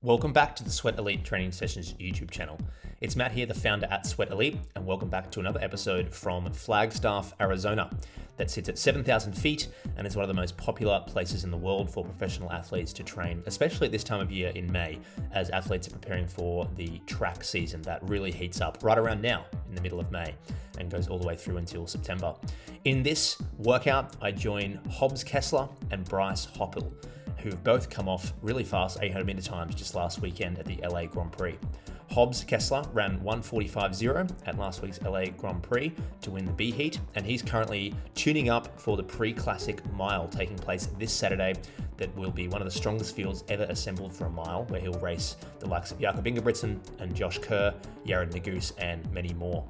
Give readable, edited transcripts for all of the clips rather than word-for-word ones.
Welcome back to the Sweat Elite Training Sessions YouTube channel. It's Matt here, the founder at Sweat Elite, and welcome back to another episode from Flagstaff, Arizona, that sits at 7,000 feet and is one of the most popular places in the world for professional athletes to train, especially at this time of year in May, as athletes are preparing for the track season that really heats up right around now in the middle of May and goes all the way through until September. In this workout, I join Hobbs Kessler and Bryce Hoppel, who've both come off really fast 800 meter times just last weekend at the LA Grand Prix. Hobbs Kessler ran 1:45.0 at last week's LA Grand Prix to win the B heat, and he's currently tuning up for the pre-classic mile taking place this Saturday. That will be one of the strongest fields ever assembled for a mile, where he'll race the likes of Jakob Ingebrigtsen and Josh Kerr, Jared Naguse, and many more.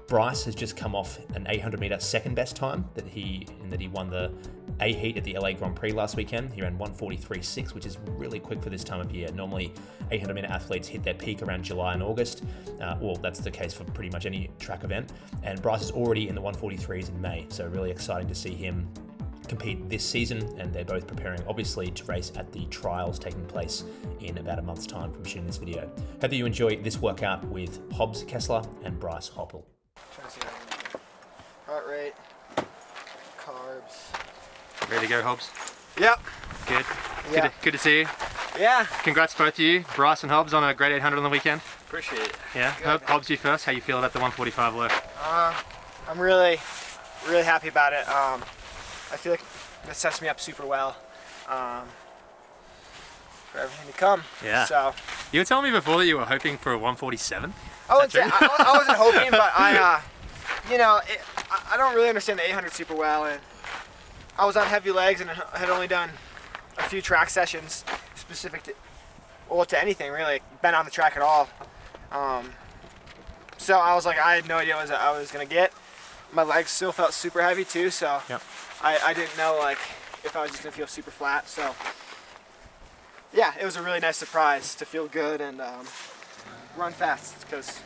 Bryce has just come off an 800 meter second best time that he won the A heat at the LA Grand Prix last weekend. He ran 1:43.6, which is really quick for this time of year. Normally 800 meter athletes hit their peak around July and August. Well, that's the case for pretty much any track event. And Bryce is already in the 1:43s in May. So really exciting to see him compete this season, and they're both preparing obviously to race at the trials taking place in about a month's time from shooting this video. Hope that you enjoy this workout with Hobbs Kessler and Bryce Hoppel. Heart rate, carbs. Ready to go, Hobbs? Yep. Good. Yeah. Good to see you. Yeah. Congrats both of you, Bryce and Hobbs, on a great 800 on the weekend. Appreciate it. Yeah. Good. Hobbs, you first. How you feel about the 145 low? I'm really happy about it. I feel like this sets me up super well for everything to come. Yeah. So You were telling me before that you were hoping for a 147. I wasn't hoping, but I don't really understand the 800 super well, and I was on heavy legs and had only done a few track sessions specific to anything really, been on the track at all. So I was like, I had no idea what I was gonna get. My legs still felt super heavy too, so Yep. I didn't know like if I was just gonna feel super flat. So yeah, it was a really nice surprise to feel good and run fast, because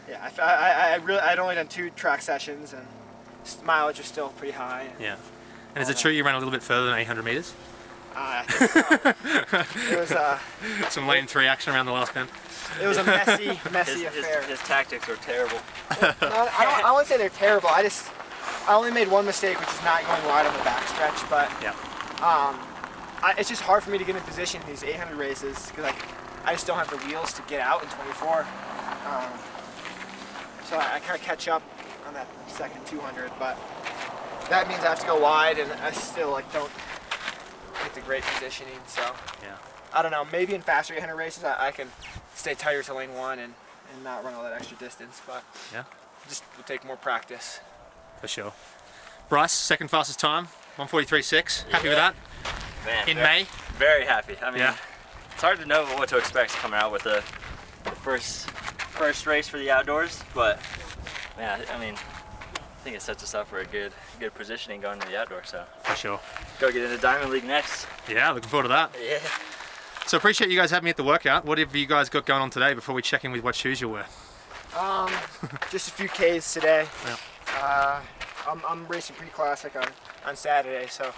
yeah, I'd only done 2 track sessions and mileage was still pretty high. Yeah. And is it true you ran a little bit further than 800 meters? I think so. It was Some lane 3 action around the last bend. it was a messy affair. His tactics were terrible. I wouldn't say they're terrible. I only made one mistake, which is not going wide on the backstretch. But Yeah. it's just hard for me to get in position in these 800 races because I just don't have the wheels to get out in 24. So I kind of catch up on that second 200, but that means I have to go wide, and I still don't get the great positioning. So Yeah. I don't know. Maybe in faster 800 races I can stay tighter to lane 1 and not run all that extra distance, but Yeah. just will take more practice. For sure. Bryce, second fastest time, 1:43.6. Happy with that? Man, In May? Very happy. I mean, Yeah. it's hard to know what to expect coming out with the first race for the outdoors, but man, I mean, I think it sets us up for a good positioning going to the outdoors. So For sure. go get into Diamond League next. Yeah, looking forward to that. Yeah. So appreciate you guys having me at the workout. What have you guys got going on today before we check in with what shoes you'll wear? Just a few Ks today. Yeah. I'm racing pre-classic on Saturday, so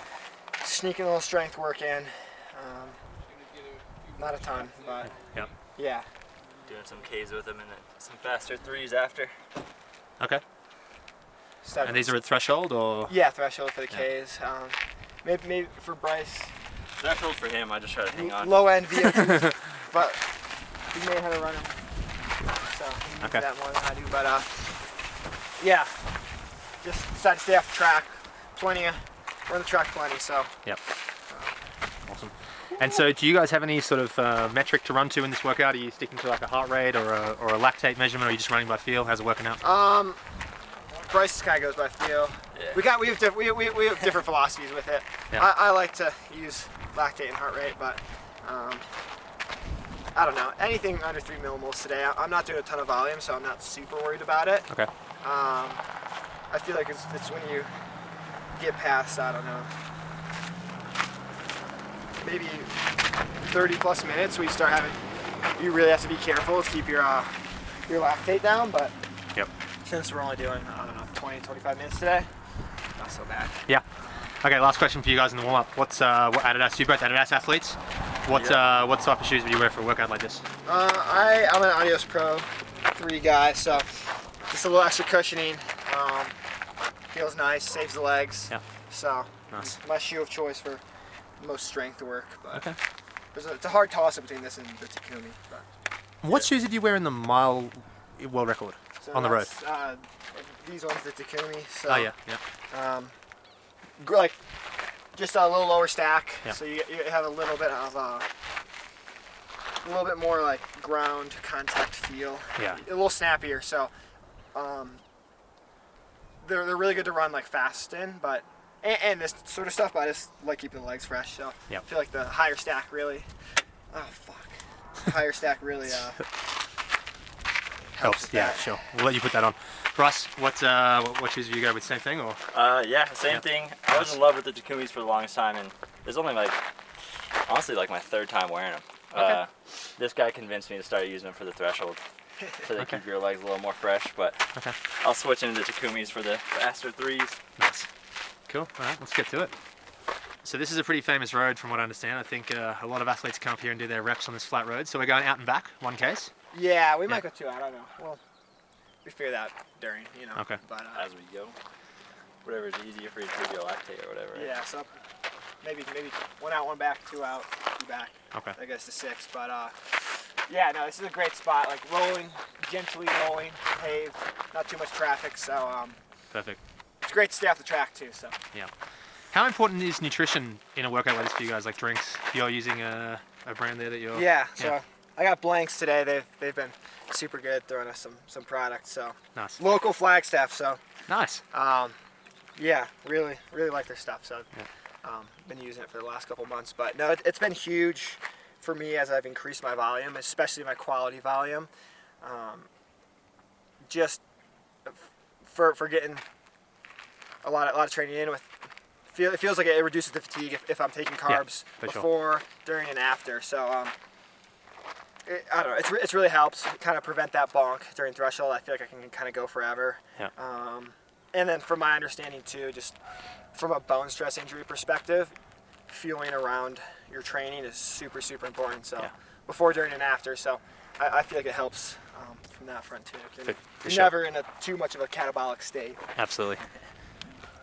sneaking a little strength work in. Not a ton, but Yep. yeah. Doing some Ks with them and then some faster 3s after. Okay. Seven. And these are at threshold or? Yeah, threshold for the Yeah. Ks. Maybe for Bryce, Threshold for him, I just try to hang on. low end VO2, but he may have to run him. So he needs Okay. that more than I do. But yeah, just decided to stay off the track. Run the track plenty. So Yep. Awesome. And so do you guys have any sort of metric to run to in this workout? Are you sticking to like a heart rate or a lactate measurement, or are you just running by feel? How's it working out? Bryce kind of goes by feel. Yeah. We have different philosophies with it. Yeah. I like to use lactate and heart rate, but I don't know, anything under 3 millimoles today. I'm not doing a ton of volume, so I'm not super worried about it. Okay. I feel like it's when you get past, I don't know, maybe 30 plus minutes, we start having, you really have to be careful to keep your lactate down, but Yep. since we're only doing, I don't know, 20, 25 minutes today, not so bad. Yeah. Okay, last question for you guys in the warm-up. What Adidas, you both Adidas athletes? What type of shoes would you wear for a workout like this? I'm an Adios Pro 3 guy, so just a little extra cushioning. Feels nice, saves the legs. Yeah. So Nice. my shoe of choice for most strength work. But Okay. it's a hard toss up between this and the Takumi. But What shoes did you wear in the mile world record so on the road? These ones, the Takumi. So, Oh yeah. like just a little lower stack. Yeah. So you have a little bit of a little bit more like ground contact feel. Yeah. A little snappier. So they're really good to run like fast in, but and this sort of stuff. But I just like keeping the legs fresh. So Yep. I feel like the higher stack really. Oh fuck. The higher stack really Helps. Yeah, that. sure. We'll let you put that on. Bryce, what shoes do you go with? Same thing or? Yeah, same thing. I was in love with the Takumis for the longest time, and it's only like, honestly, like my 3rd time wearing them. Okay. This guy convinced me to start using them for the threshold, so they Okay. keep your legs a little more fresh. But Okay. I'll switch into the Takumis for the faster 3s. Nice. Cool. All right, let's get to it. So this is a pretty famous road from what I understand. I think a lot of athletes come up here and do their reps on this flat road. So we're going out and back, one case. Yeah, we Yeah. might go 2 out. I don't know. Well, we figure that during, you know. Okay. But As we go, whatever's easier for you to do your lactate or whatever. yeah, so maybe 1 out, 1 back, 2 out, 2 back. Okay. I guess to 6. But yeah, no, this is a great spot. Like gently rolling, paved, not too much traffic. So Perfect. it's great to stay off the track too. So Yeah. How important is nutrition in a workout like this for you guys? Like drinks? You're using a brand there that you're. yeah, so Yeah. I got Blanks today. They've been super good throwing us some products. So Nice. local Flagstaff. So Nice. yeah, really like their stuff. So been using it for the last couple months. But no, it's been huge for me as I've increased my volume, especially my quality volume. Just for getting a lot of training in with. It feels like it reduces the fatigue if I'm taking carbs for sure. before, during, and after. So I don't know. It's really helps kind of prevent that bonk during threshold. I feel like I can kind of go forever. Yeah. And then from my understanding too, just from a bone stress injury perspective, fueling around your training is super important. So Yeah. before, during, and after. So I feel like it helps from that front too. You're sure. never in too much of a catabolic state. Absolutely.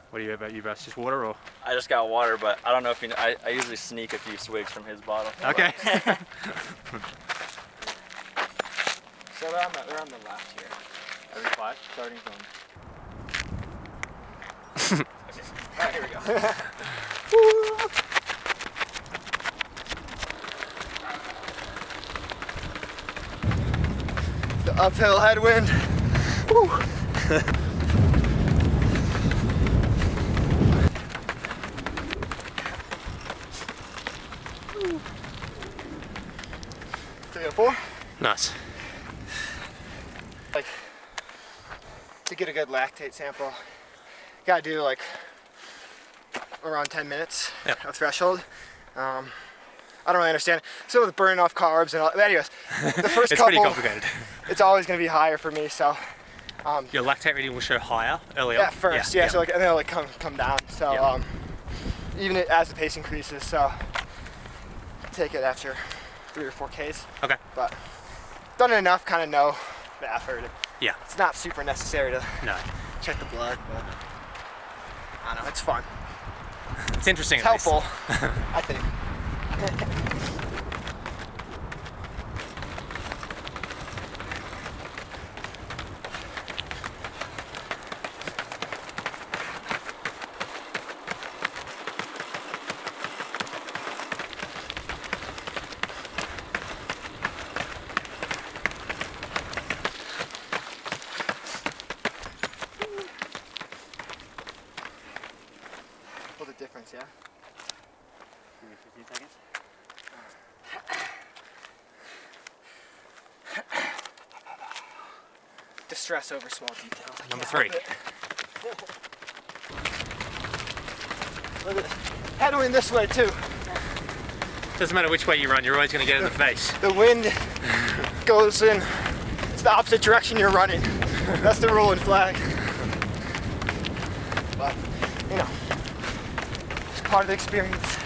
What do you about you, Bryce? Just water or? I just got water, but I don't know if you know, I usually sneak a few swigs from his bottle. Okay. So they're on the left here. Every 5, starting from. All right, here we go. The uphill headwind. Woo. Three and 4. Nice. Like to get a good lactate sample, gotta do like around 10 minutes Yep. of threshold. I don't really understand. So with burning off carbs and all, but anyways, the first It's couple, pretty complicated. it's always gonna be higher for me. So Your lactate reading will show higher early on. at first, yeah. So like, and then it'll like come down. So Yeah. Even as the pace increases, so take it after 3 or 4 Ks. Okay. But done it enough, kind of know the effort. Yeah. It's not super necessary to No. check the blood, but I don't know, it's fun. It's interesting. It's at least. helpful, I think. What's the difference, yeah? 15 seconds. Distress over small details. I Number can't 3. help it. Look at this. Headwind this way too. Doesn't matter which way you run, you're always going to get in the face. The wind goes in, it's the opposite direction you're running. That's the rule in flag. But, you know, it's part of the experience.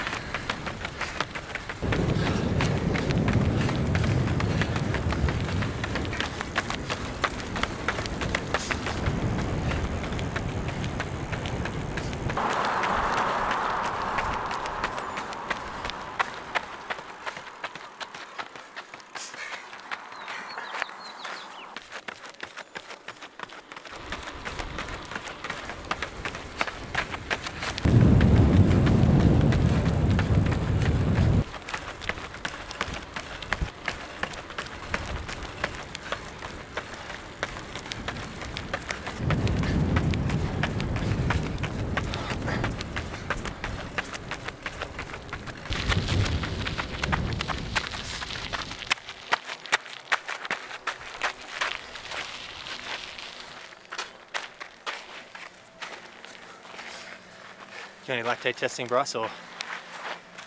Do any lactate testing, Bryce, or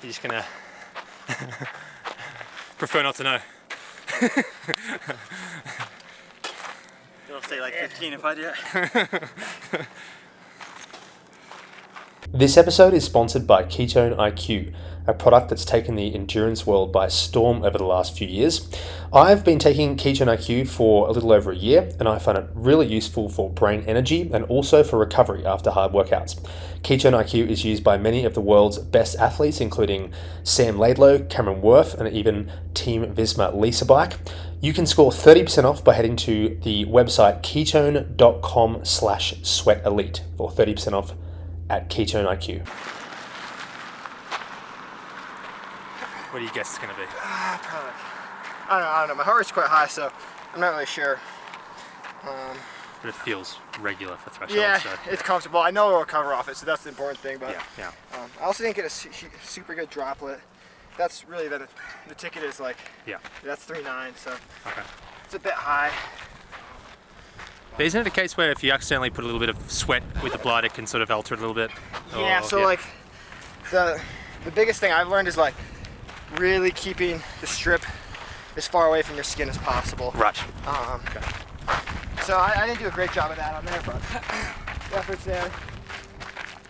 you just gonna prefer not to know? It'll say like 15 if I do it. This episode is sponsored by Ketone IQ, a product that's taken the endurance world by storm over the last few years. I've been taking Ketone IQ for a little over a year, and I find it really useful for brain energy and also for recovery after hard workouts. Ketone IQ is used by many of the world's best athletes, including Sam Laidlow, Cameron Worth, and even Team Visma Lisa Bike. You can score 30% off by heading to the website ketone.com/sweatelite for 30% off at Ketone IQ. What do you guess it's going to be? Probably. I don't know. My heart rate's quite high, so I'm not really sure. But it feels regular for threshold. Yeah, so, it's comfortable. I know it'll recover off it, so that's the important thing. But yeah. I also didn't get a super good droplet. That's really the ticket is like. Yeah. That's 3.9, so Okay. it's a bit high. But isn't it a case where if you accidentally put a little bit of sweat with the blood, it can sort of alter it a little bit? Yeah. So like the biggest thing I've learned is like really keeping the strip as far away from your skin as possible. Right. Okay. So I didn't do a great job of that on there, but the effort's there.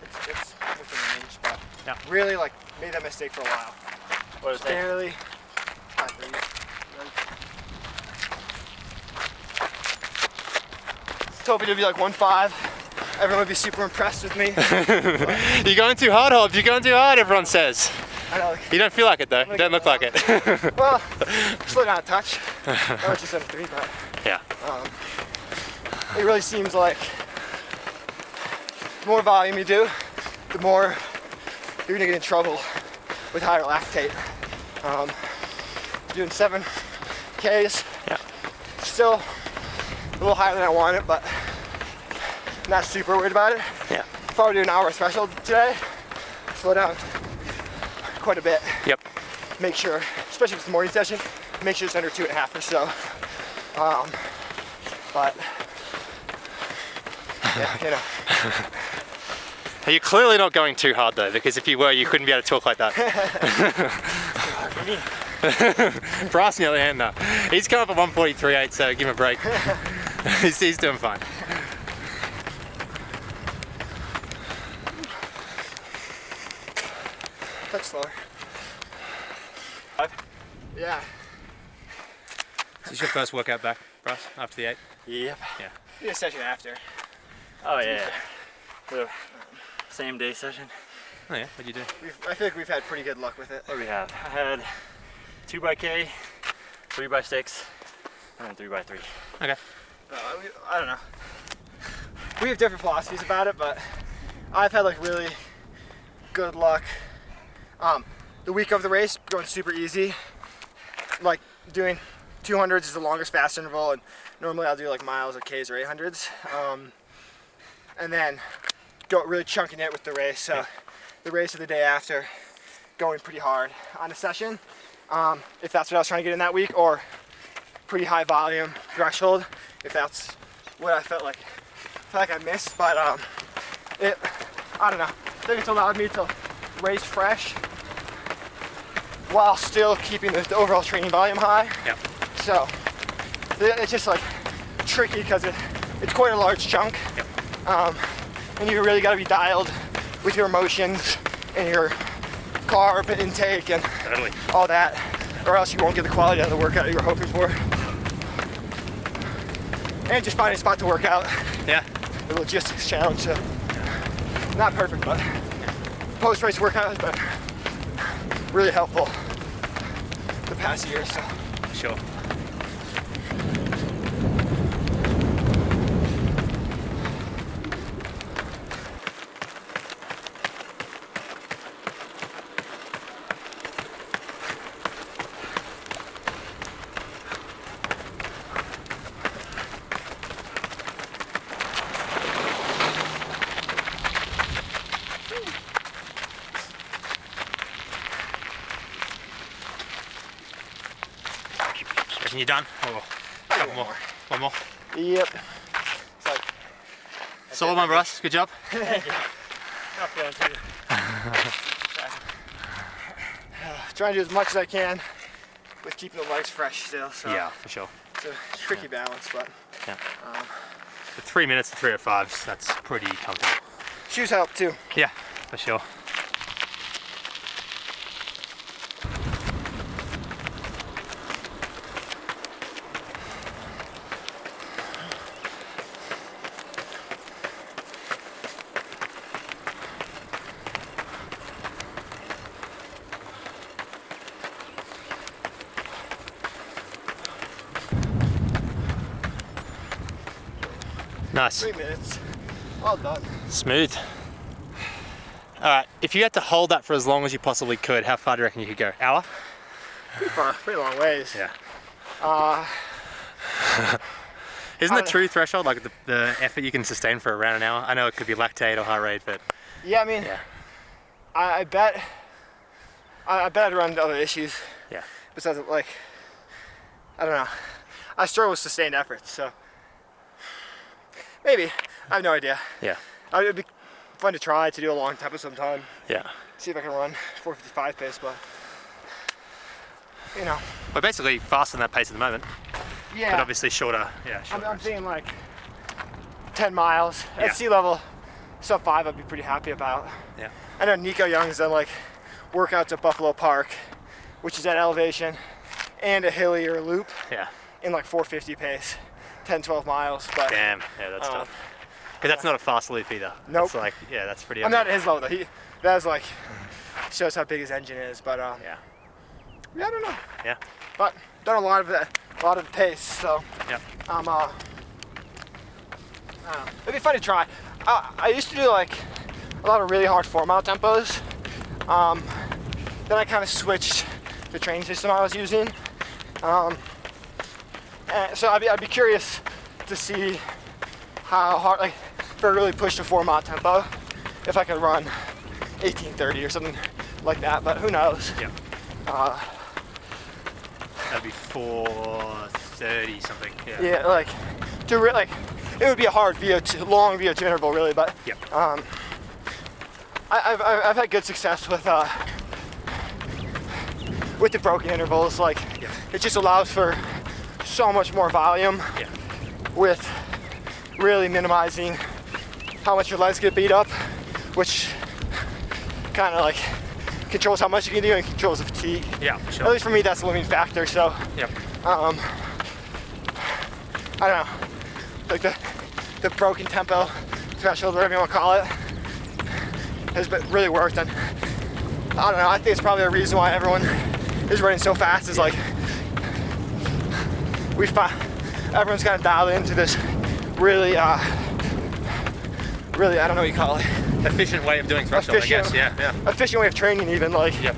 It's within range, but really like made that mistake for a while. What is that? Barely. Hoping to be like 1.5. Everyone would be super impressed with me. You're going too hard, Hobbs. You're going too hard, everyone says. I know. You don't feel like it though. You don't look like it. Well, slow down a touch. That was just under 3, but Yeah. it really seems like the more volume you do, the more you're gonna get in trouble with higher lactate. Doing 7 Ks, still a little higher than I wanted, but not super worried about it. Yeah. If I were to do an hour threshold today, slow down quite a bit. Yep. Make sure, especially if it's the morning session, make sure it's under 2.5 or so. But yeah, you know. You're clearly not going too hard though, because if you were, you couldn't be able to talk like that. Bryce, on the other hand, no. He's come up at 1:43.8, so give him a break. He's doing fine. Touch slower. Yeah. Is this your first workout back, Bryce, after the 8? Yep. Yeah. Do a session after. Oh yeah. The same day session. Oh yeah, what'd you do? I feel like we've had pretty good luck with it. What do we have? I had 2x K, 3x6, and then 3x3. Okay. I don't know. We have different philosophies about it, but I've had like really good luck. The week of the race, going super easy. Like doing 200s is the longest fast interval, and normally I'll do like miles or Ks or 800s. And then go really chunking it with the race. So the race of the day after, going pretty hard on a session. If that's what I was trying to get in that week, or pretty high volume threshold, if that's what I felt like I missed. But I don't know. I think it's allowed me to race fresh while still keeping the overall training volume high. Yeah. So it's just like tricky because it's quite a large chunk. Yep. And you really got to be dialed with your emotions and your carb intake and Totally. all that, or else you won't get the quality out of the workout you were hoping for. And just finding a spot to work out. Yeah. The logistics challenge. So not perfect, but post-race workout has been really helpful the past year. So. Sure. You're done? Or a couple more? One more? Yep. Solid one, Bryce. Good job. Not feeling too. Trying to do as much as I can with keeping the legs fresh still. So Yeah, for sure. it's a tricky balance, but Yeah. For 3 minutes and 3:05s, that's pretty comfortable. shoes help too. Yeah, for sure. Nice. 3 minutes. All done. Smooth. All right, if you had to hold that for as long as you possibly could, how far do you reckon you could go? Hour? Pretty far, pretty long ways. Yeah. Isn't the I- true threshold like the effort you can sustain for around an hour? I know it could be lactate or heart rate, but Yeah, I mean, yeah, I bet I'd run into other issues. yeah, Besides, like, I don't know. I struggle with sustained effort, so maybe. I have no idea. yeah, It'd be fun to try to do a long tempo sometime. yeah. See if I can run 4:55 pace, but you know. We're basically faster than that pace at the moment, Yeah. but obviously shorter. Yeah, I'm shorter. thinking like 10 miles Yeah. at sea level, sub 5. I'd be pretty happy about. Yeah, I know Nico Young's done like workouts at Buffalo Park, which is at elevation, and a hilly or a loop yeah. in like 4:50 pace, 10-12 miles. But Damn, yeah, that's tough. Because that's not a fast loop either. Nope. It's like, yeah, that's pretty. I'm not at his level though. That's like shows how big his engine is. But Yeah, yeah, I don't know. yeah, But done a lot of that, a lot of the pace. So yeah, I don't know. It'd be fun to try. I used to do like a lot of really hard 4-mile tempos. Then I kind of switched the training system I was using. And so I'd be curious to see how hard, like, if I really pushed a 4-mile tempo, if I could run 18:30 or something like that. But who knows? yeah. That'd be 4:30 something. Yeah. Yeah, like like it would be a hard VO2, long VO2 interval really, but Yep. I've had good success with the broken intervals. Like Yeah. it just allows for so much more volume Yeah. with really minimizing how much your legs get beat up, which kind of like controls how much you can do and controls the fatigue. Yeah, for At sure. least for me, that's the limiting factor. So Yep. I don't know, like the broken tempo threshold, whatever you want to call it, has really worked. And I don't know, I think it's probably a reason why everyone is running so fast is like everyone's kind of dialed into this really, really, I don't know what you call it, Efficient way of doing threshold, I guess. Yeah, yeah. efficient way of training even, like Yep.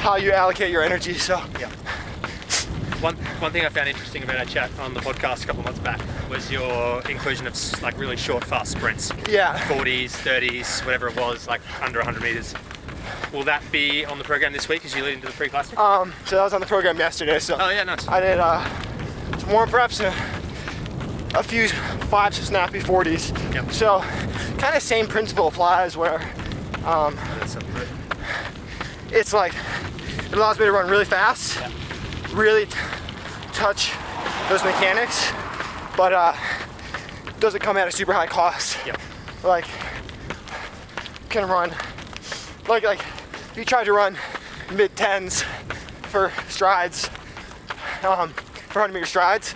how you allocate your energy. So Yeah. One thing I found interesting about our chat on the podcast a couple of months back was your inclusion of like really short, fast sprints. yeah, 40s, 30s, whatever it was, like under 100 meters. Will that be on the program this week as you lead into the pre-classic? so that was on the program yesterday. So Oh yeah, nice. I did some warm preps and a few 5 snappy 40s. Yep. So kind of same principle applies where That's something good. it's like it allows me to run really fast, Yeah. really touch those mechanics, but doesn't come at a super high cost. Yep. Like can run like if you try to run mid-10s for strides, for 100-meter strides,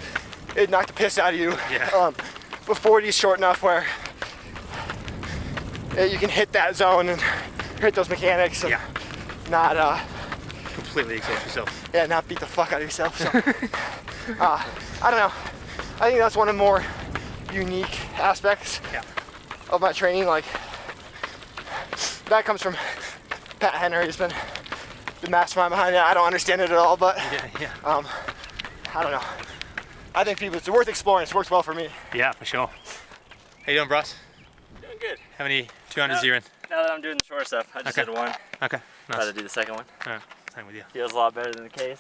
it'd knock the piss out of you. Yeah. But 40 is short enough where you can hit that zone and hit those mechanics and Yeah. not Completely exhaust yourself. not beat the fuck out of yourself. So I don't know. I think that's one of the more unique aspects Yeah. of my training. Like that comes from Pat Henry. He's been the mastermind behind it. I don't understand it at all, but Yeah, yeah. I don't know. I think it's worth exploring. It's worked well for me. Yeah, for sure. How you doing, Bryce? Doing good. How many 200s are you in? Now that I'm doing the short stuff, I just Okay. did one. Okay, Try nice. to do the second one. Alright, same with you. Feels a lot better than the case.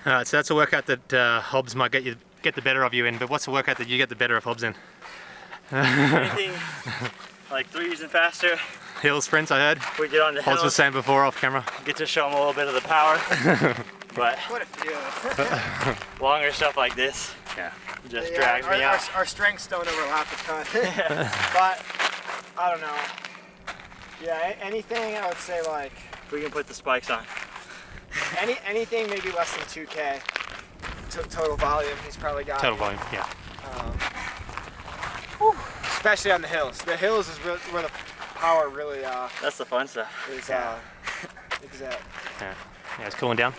All right, so that's a workout that Hobbs might get the better of you in, but what's a workout that you get the better of Hobbs in? Anything like threes and faster. Hill sprints, I heard. We get on the Hobbs was hills, saying before off camera. get to show them a little bit of the power. But What a feeling. longer stuff like this Yeah. just drags me out. Our strengths don't overlap a ton. But I don't know. Yeah, anything I would say like We can put the spikes on. anything maybe less than 2K total volume. He's probably got Total volume, yeah. especially on the hills. The hills is where the power really That's the fun stuff. is exact. Yeah, it's cooling down.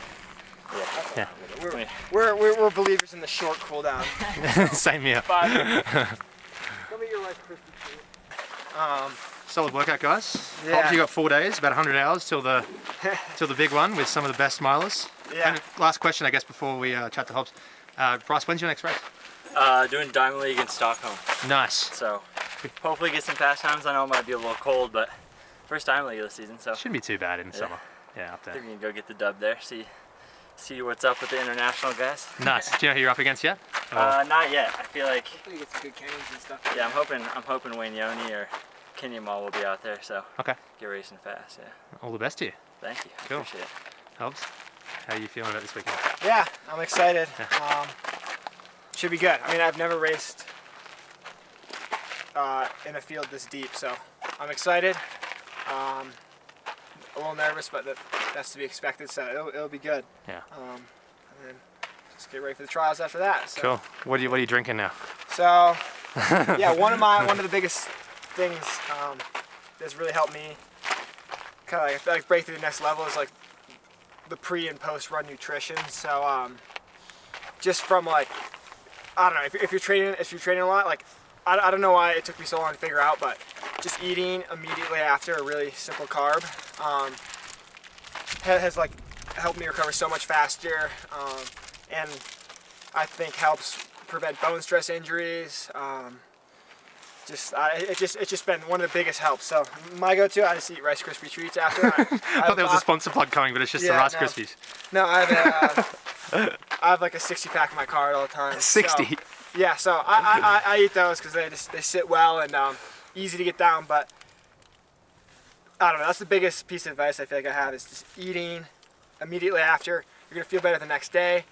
Yeah. Yeah. We're believers in the short cool down. Same here. But come eat your Rice Krispie treat. Solid workout, guys. Yeah. Hobbs, you got 4 days, about 100 hours till the big one with some of the best milers. Yeah. And last question, I guess, before we chat to Hobbs. Bryce, when's your next race? Doing Diamond League in Stockholm. Nice. So hopefully get some fast times. I know it might be a little cold, but first Diamond League of the season. So Shouldn't be too bad in summer. Yeah, up I there. think we can go get the dub there. See what's up with the international guys. Nice. Do you know who you're up against yet? Not yet. I feel like Hopefully you get some good canyons and stuff. I'm hoping Wayne Yoni or Kenyon Mall will be out there. So Okay. get racing fast. Yeah. All the best to you. Thank you. I Cool. appreciate it. Hobbs, how are you feeling about this weekend? Yeah, I'm excited. Should be good. I mean, I've never raced in a field this deep, so I'm excited. A little nervous, but that's to be expected, so it'll be good. Yeah. And then just get ready for the trials after that. So. Cool. What are you drinking now? So, yeah, one of the biggest things that's really helped me kind of like break through the next level is like the pre and post run nutrition. So just from like, I don't know, if you're training a lot, like I don't know why it took me so long to figure out, but just eating immediately after a really simple carb has like helped me recover so much faster, and I think helps prevent bone stress injuries. It's just been one of the biggest helps. So my go-to, I just eat Rice Krispie treats after. I thought there was a sponsor plug coming, but it's just the Rice Krispies. No, I have like a 60-pack in my car all the time. 60? So, yeah, so I eat those because they sit well and easy to get down. But I don't know. That's the biggest piece of advice I feel like I have is just eating immediately after. You're gonna feel better the next day.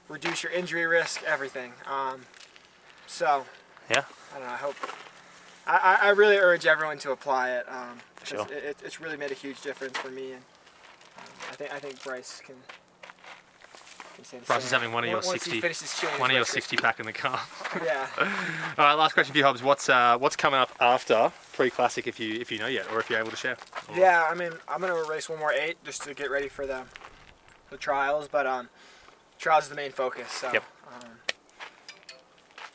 Reduce your injury risk, everything. So Yeah. I don't know. I hope. I really urge everyone to apply it. Sure. It's really made a huge difference for me, and I think Bryce can say the Bryce same. is having one of your Once he 60 finishes chewing his One of your Rice 60 pack in the car. Krispies. Yeah. All right, last question for you, Hobbs. What's coming up after pre-classic, if you know yet, or if you're able to share? Or... Yeah, I mean, I'm gonna race one more 8 just to get ready for the trials, but trials is the main focus. So Yep.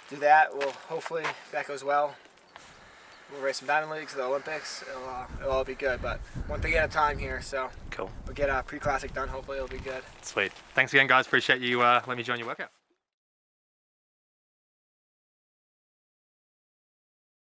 do that. We'll hopefully, if that goes well, we'll race some Diamond Leagues, the Olympics. It'll all be good, but one thing at a time here. So Cool. we'll get a pre-classic done. Hopefully, it'll be good. Sweet. Thanks again, guys. Appreciate you letting me join your workout.